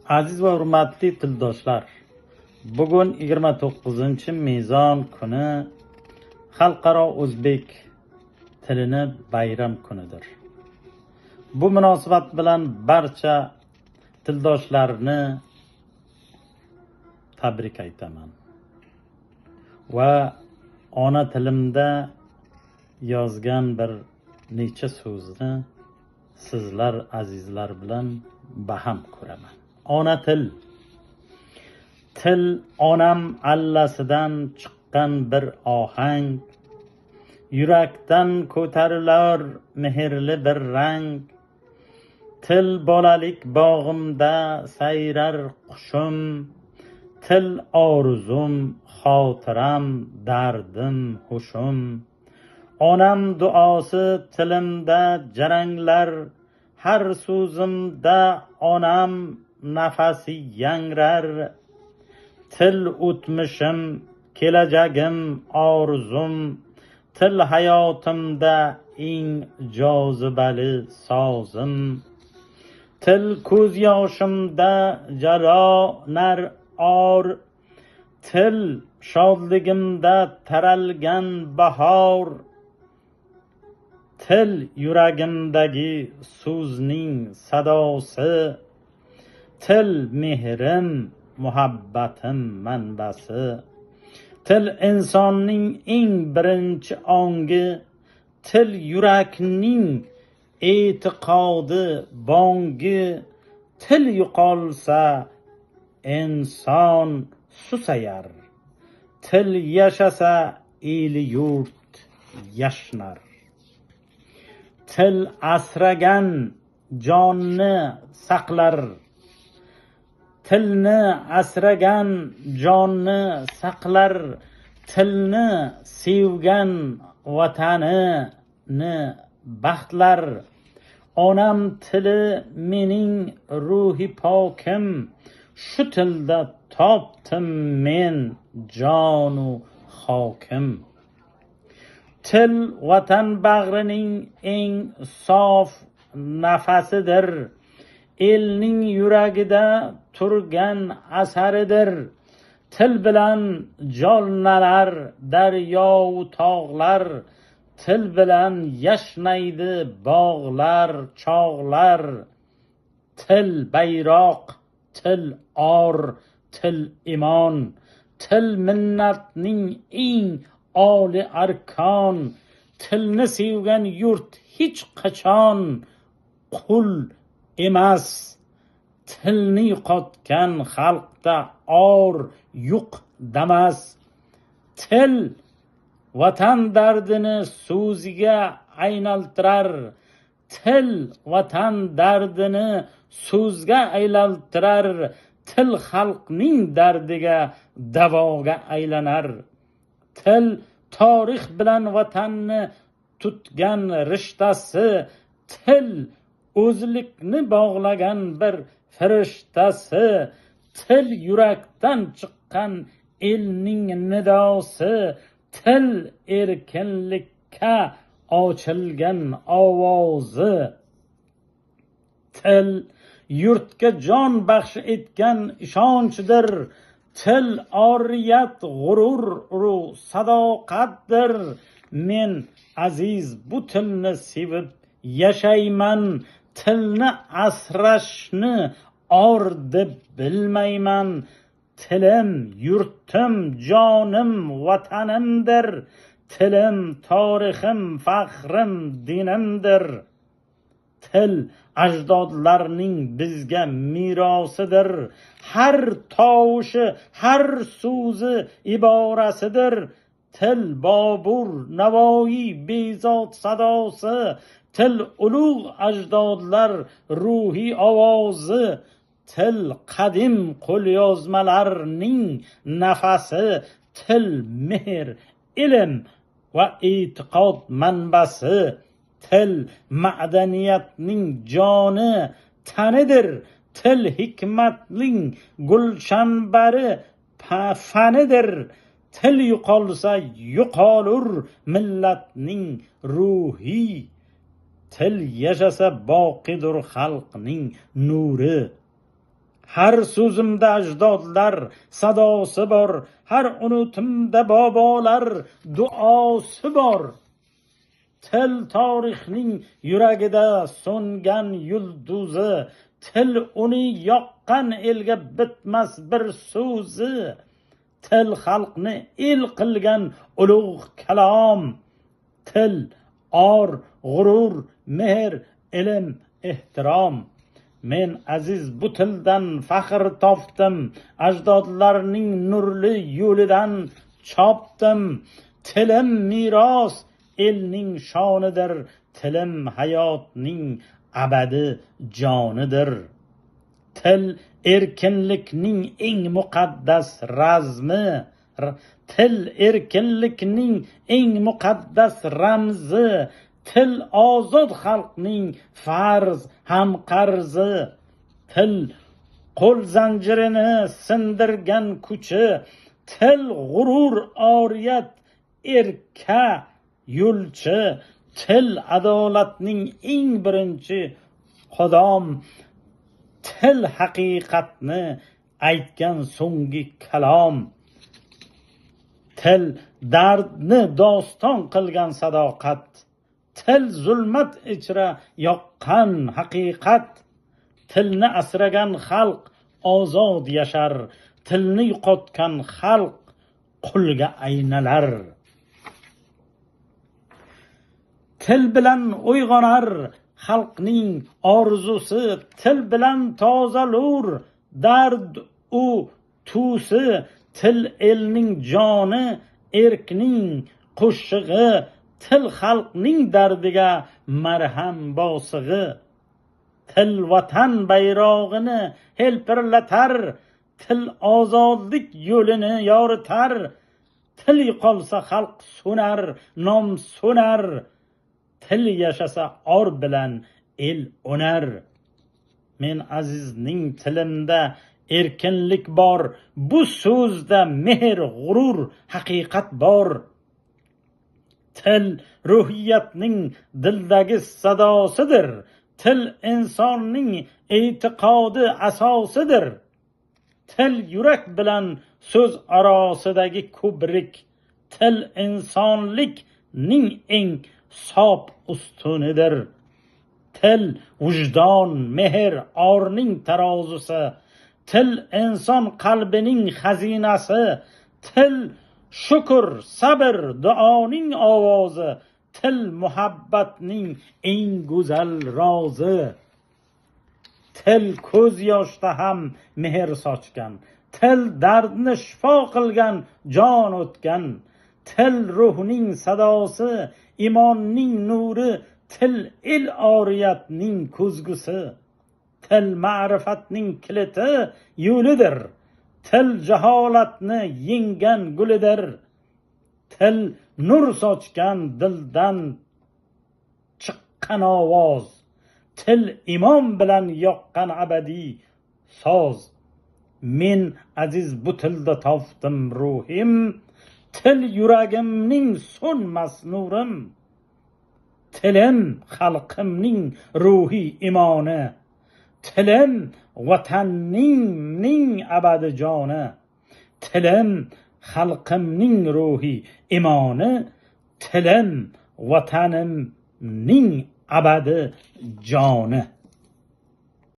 Aziz va hurmatli tildoshlar, bugun 29-mezon kuni Xalqaro o'zbek tilini bayram kunidir. Bu munosabat bilan barcha tildoshlarni tabrik aytaman va ona tilimda yozgan bir necha so'zni sizlar azizlar bilan baham ko'raman. Ona til. Til onam allasidan chiqqan bir ohang, yurakdan ko'tarilar mehrli bir rang. Til bolalik bog'imda sayrar qushim, til orzum, xotiram, dardim, hushim. Onam duosi tilimda jaranglar, har so'zimda onam nafasi yangrar. Til o'tmishim, kelajagim, orzum, til hayotimda eng jozibali sozim. Til ko'z yoshimda jalonar or, til shodligimda taralgan bahor. Til yuragimdagi so'zning sadosi, til mehrim, muhabbatim manbasi. Til insonning eng birinchi ongi, til yurakning e'tiqodi bongi. Til yo'qolsa inson susayar, til yashasa el yurt yashnar. Til asragan jonni saqlar, tilni asragan jonni saqlar. Tilni sevgan vatanini baxtlar. Onam tili mening ruhi pokim, shu tilda topdim men jonu hokim. Til vatan bag'rining eng sof nafasidir, elning yuragida turgan asaridir. Til bilan jolnalar daryo-u tog'lar, til bilan yashnaydi bog'lar, chog'lar. Til bayroq, til or, til imon, til minnatning eng oli arkon. Tilni sevgan yurt hech qachon qul emas. Tilni yo'qotgan xalqda or yo'q damas. Til vatan dardini so'ziga aylantirar, til vatan dardini so'zga aylantirar. Til xalqning dardiga davoga aylanar. Til tarix bilan vatanni tutgan rishtasi, til o'zlikni bog'lagan bir farishtasi. Til yurakdan chiqqan elning nidosi, til erkinlikka ochilgan ovozi. Til yurtga jon baxsh etgan ishonchdir, til oriyat, g'urur, sadoqatdir. Men aziz bu tilni sevib yashayman, tilni asrashni or deb bilmayman. Tilim yurtim, jonim, vatanimdir. Tilim tarixim, faxrim, dinimdir. Til ajdodlarning bizga merosidir, har tovushi, har so'zi iborasidir. Til Bobur, Navoiy, Bezod sadosi, til ulug' ajdodlar ruhiy ovozi. Til qadim qo'lyozmalarning nafasi, til mehr, ilm va e'tiqod manbasi. Til madaniyatning joni, tanidir. Til hikmatning gulshanbari, fanidir. Til yo'qolsa yo'qolur millatning ruhi. Til yashasa boqidur xalqning nuri. har so'zimda ajdodlar sadosi bor, har unutimda bobolar duosi bor. Til tarixning yuragida so'ngan yulduzi, til uni yoqqan elga bitmas bir so'zi. Til xalqni el qilgan ulug' kalom. Til or, g'urur, mehr, ilm, ehtirom. Men aziz bu tildan faxr topdim, ajdodlarning nurli yo'lidan chopdim. Tilim miros elning shonidir, tilim hayotning abadi jonidir. Til erkinlikning eng muqaddas razmi, til erkinlikning eng muqaddas ramzi, til ozod xalqning farz ham qarzi. Til qo'l zanjirini sindirgan kuchi, til g'urur oriyat erka yo'lchi, til adolatning eng birinchi qadam, til haqiqatni aytgan so'nggi kalom. Til dardni doston qilgan sadoqat, til zulmat ichra yoqqan haqiqat. Tilni asragan xalq ozod yashar, tilni yo'qotgan xalq qulga aynalar. Til bilan uyg'onar xalqning orzusi, til bilan tozalur dard u tusi. Til elning joni, erkning qo'shig'i, til xalqning dardiga marham bosig'i. Til vatan bayrog'ini helpirlatar, til ozodlik yo'lini yoritar. Til yo'qolsa xalq so'nar, nom so'nar. Til yashasa or bilan el o'nar. Men azizning tilimda erkinlik bor, bu so'zda mehr, g'urur, haqiqat bor. Til ruhiyatning dildagi sadosidir, til insonning e'tiqodi asosidir. Til yurak bilan so'z arosidagi ko'prik, til insonlikning eng sof ustunidir. Til vijdon, mehr, orning tarozisi, til inson qalbining xazinasi. Til shukr, sabr, duoning ovozi, til muhabbatning eng go'zal rozi. Til ko'z yoshda ham mehr sochgan, til dardni shifo qilgan jon o'tgan. Til ruhning sadosi, imonning nuri, til el oriyatning ko'zgusi. Til ma'rifatning kiliti yo'lidir, til jaholatni yenggan gulidir. Til nur sochgan dildan chiqqan ovoz, til imon bilan yoqqan abadiy soz. Men aziz bu tilda topdim ruhim, til yuragimning so'nmas nurim. Tilim xalqimning ruhiy imoni, tilim vatanning abadi joni. Tilim xalqimning ruhiy imoni, tilim vatanimning abadi joni.